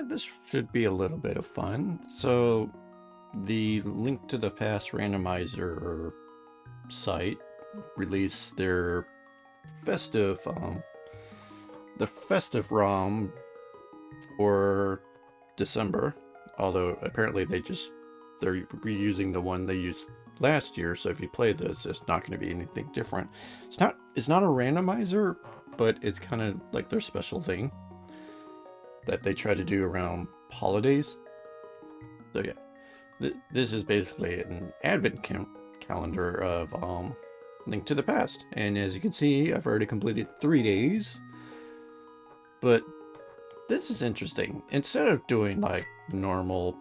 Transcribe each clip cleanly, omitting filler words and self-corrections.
This should be a little bit of fun. So, the Link to the Past Randomizer site released their Festive, the Festive ROM for December. Although apparently they're reusing the one they used last year. So if you play this, it's not going to be anything different. It's not a randomizer, but it's kind of like their special thing that they try to do around holidays. So yeah, this is basically an advent calendar of Link to the Past. And as you can see, I've already completed 3 days. But this is interesting. Instead of doing like normal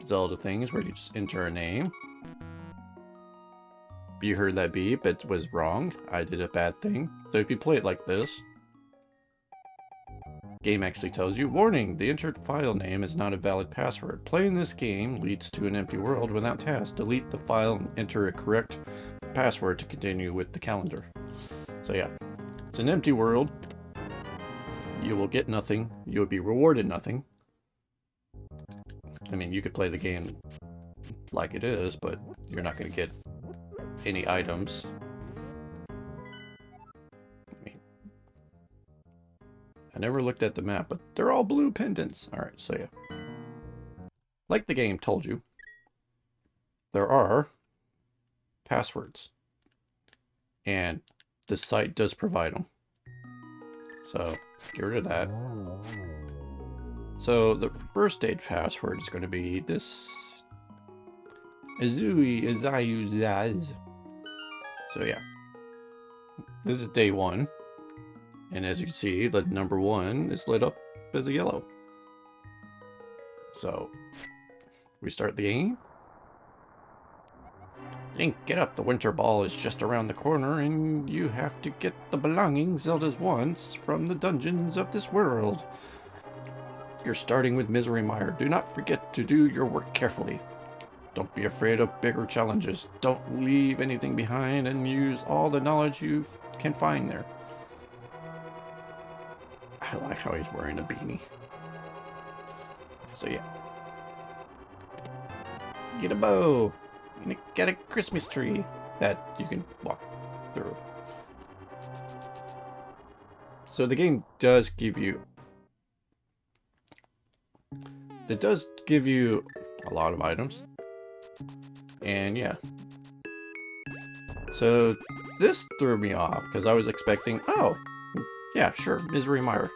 Zelda things where you just enter a name. You heard that beep, it was wrong. I did a bad thing. So if you play it like this, game actually tells you, warning, the entered file name is not a valid password. Playing this game leads to an empty world without tasks. Delete the file and enter a correct password to continue with the calendar. So yeah, it's an empty world. You will get nothing. You will be rewarded nothing. I mean, you could play the game like it is, but you're not going to get any items. I never looked at the map, but they're all blue pendants. Alright, so yeah. Like the game told you, there are passwords. And the site does provide them. So, get rid of that. So, the first day password is going to be this. Azui Azayuzaz. So, yeah. This is day 1. And as you can see, the number 1 is lit up as a yellow. So, restart the game. Link, get up. The winter ball is just around the corner, and you have to get the belongings Zelda wants from the dungeons of this world. You're starting with Misery Mire. Do not forget to do your work carefully. Don't be afraid of bigger challenges. Don't leave anything behind, and use all the knowledge you can find there. I like how he's wearing a beanie. So yeah. Get a bow. And get a Christmas tree that you can walk through. So the game does give you... It does give you a lot of items. And yeah. So this threw me off because I was expecting, oh, yeah, sure, Misery Mire.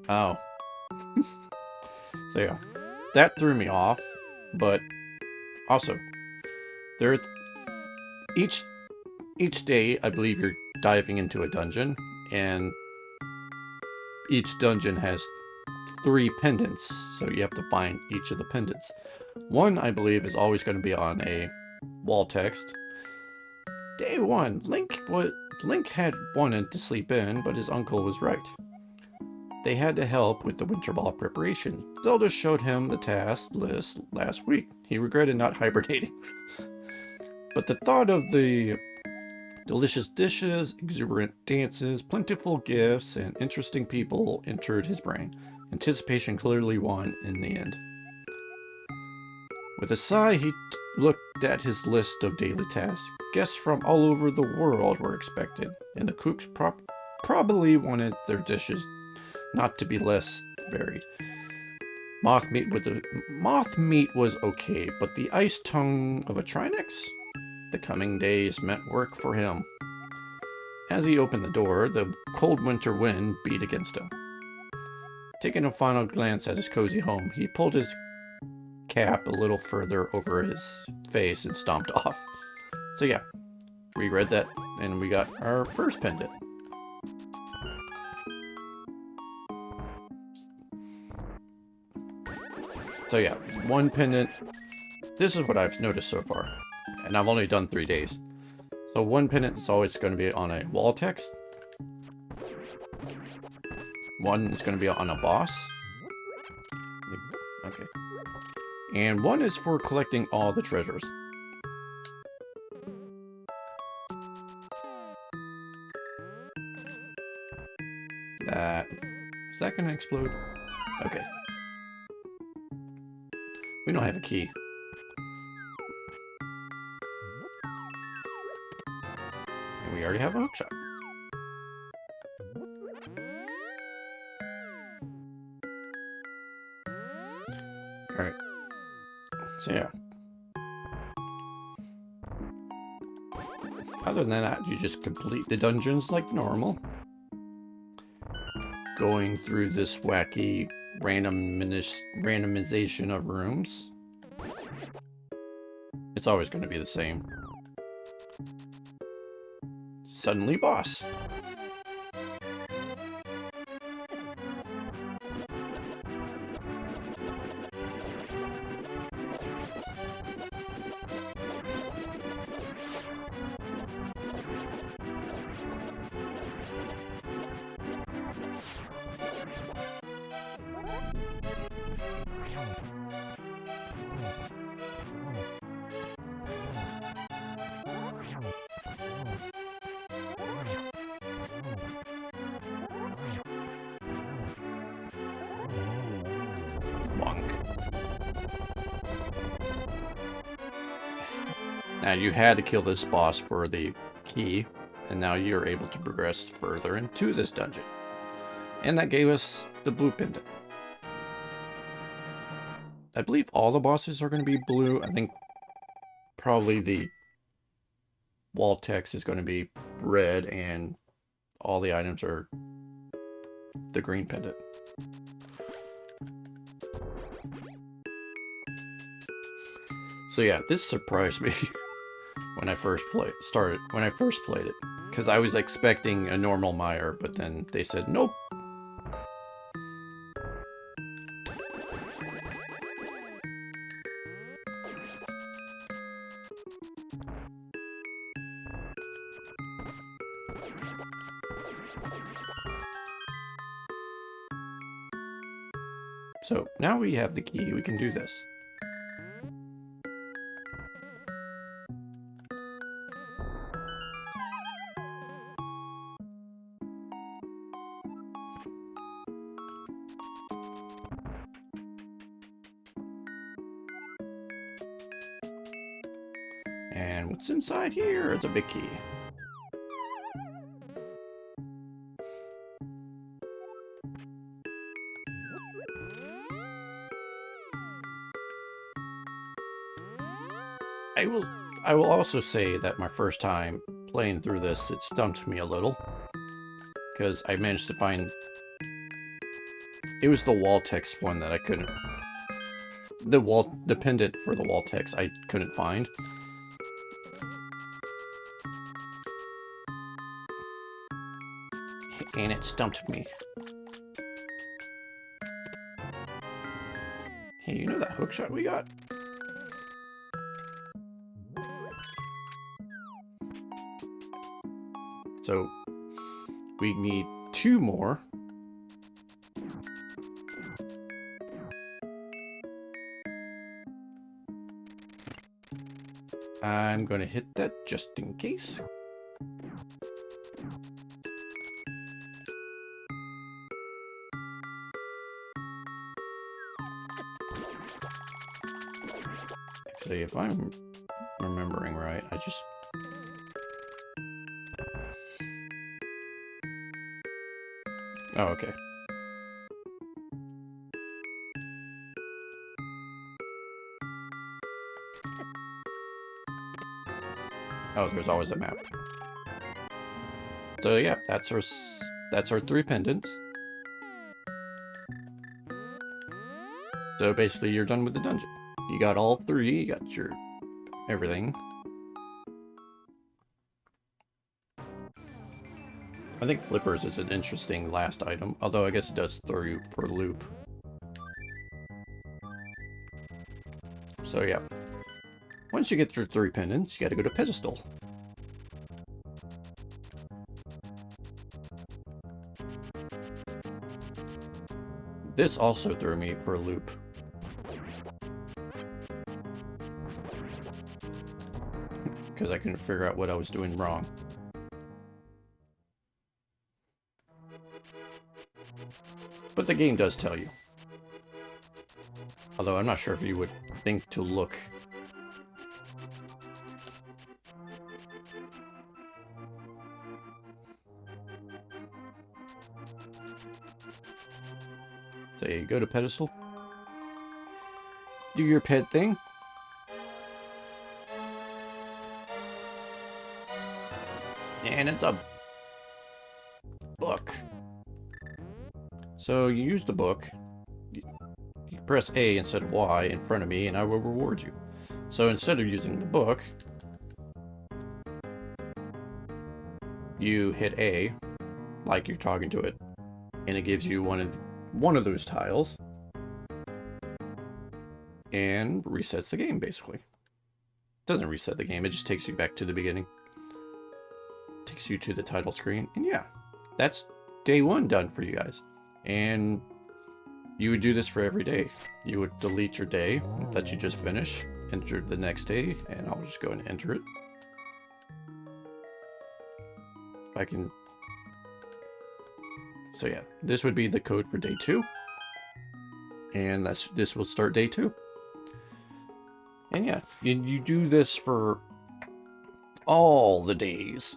Oh. So yeah, that threw me off, but also, there each day, I believe you're diving into a dungeon, and each dungeon has 3 pendants, so you have to find each of the pendants. One, I believe, is always going to be on a wall text. Day 1, Link had wanted to sleep in, but his uncle was right. They had to help with the winter ball preparation. Zelda showed him the task list last week. He regretted not hibernating. But the thought of the delicious dishes, exuberant dances, plentiful gifts, and interesting people entered his brain. Anticipation clearly won in the end. With a sigh, he looked at his list of daily tasks. Guests from all over the world were expected, and the cooks probably wanted their dishes not to be less varied. Moth meat was okay, but the ice tongue of a Trinex? The coming days meant work for him. As he opened the door, the cold winter wind beat against him. Taking a final glance at his cozy home, he pulled his cap a little further over his face and stomped off. So yeah, we read that, and we got our first pendant. So yeah, 1 pendant. This is what I've noticed so far. And I've only done 3 days. So 1 pendant is always going to be on a wall text. 1 is going to be on a boss. Okay. And 1 is for collecting all the treasures. That. Is that gonna explode? Okay. We don't have a key. And we already have a hookshot. Alright. So yeah. Other than that, you just complete the dungeons like normal. Going through this wacky randomization of rooms. It's always going to be the same. Suddenly boss. Now you had to kill this boss for the key, and now you're able to progress further into this dungeon. And that gave us the blue pendant. I believe all the bosses are going to be blue. I think probably the wall text is going to be red, and all the items are the green pendant. So yeah, this surprised me when I first played it, because I was expecting a normal mire, but then they said nope. So now we have the key, we can do this. And what's inside here? It's a big key. I will also say that my first time playing through this, it stumped me a little, because I managed to find... It was the wall text one that I couldn't... The pendant for the wall text I couldn't find. And it stumped me. Hey, you know that hookshot we got? So, we need 2 more. I'm going to hit that just in case. Actually, if I'm remembering right, I just... Oh, okay. Oh, there's always a map. So yeah, that's our 3 pendants. So basically you're done with the dungeon. You got all 3, you got your everything. I think flippers is an interesting last item, although I guess it does throw you for a loop. So yeah. Once you get through 3 pendants, you gotta go to pedestal. This also threw me for a loop. Because I couldn't figure out what I was doing wrong. But the game does tell you. Although I'm not sure if you would think to look. Say, go to pedestal. Do your pet thing. And it's a book. So you use the book. You press A instead of Y in front of me, and I will reward you. So instead of using the book, you hit A, like you're talking to it, and it gives you one of those tiles, and resets the game basically. It doesn't reset the game; it just takes you back to the beginning. Takes you to the title screen, and yeah, that's day 1 done for you guys. And you would do this for every day. You would delete your day that you just finished, enter the next day, and I'll just go and enter it. I can. So yeah, this would be the code for day 2, and this will start day 2. And yeah, you do this for all the days,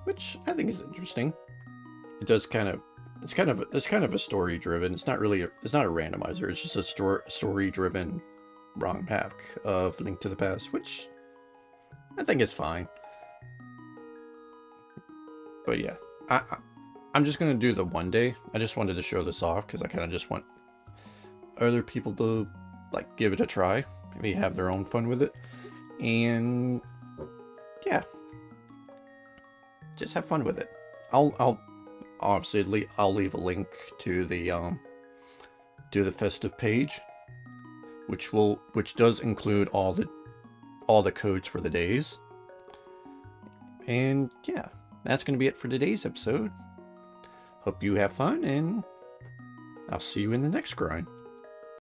which I think is interesting. It does it's kind of a story driven. It's not a randomizer. It's just a story driven ROM pack of Link to the Past, which I think is fine. But yeah, I'm just gonna do the one day. I just wanted to show this off because I kind of just want other people to like give it a try, maybe have their own fun with it, and yeah, just have fun with it. I'll obviously I'll leave a link to the Festive page, which does include all the codes for the days. And yeah, that's going to be it for today's episode. Hope you have fun, and I'll see you in the next grind.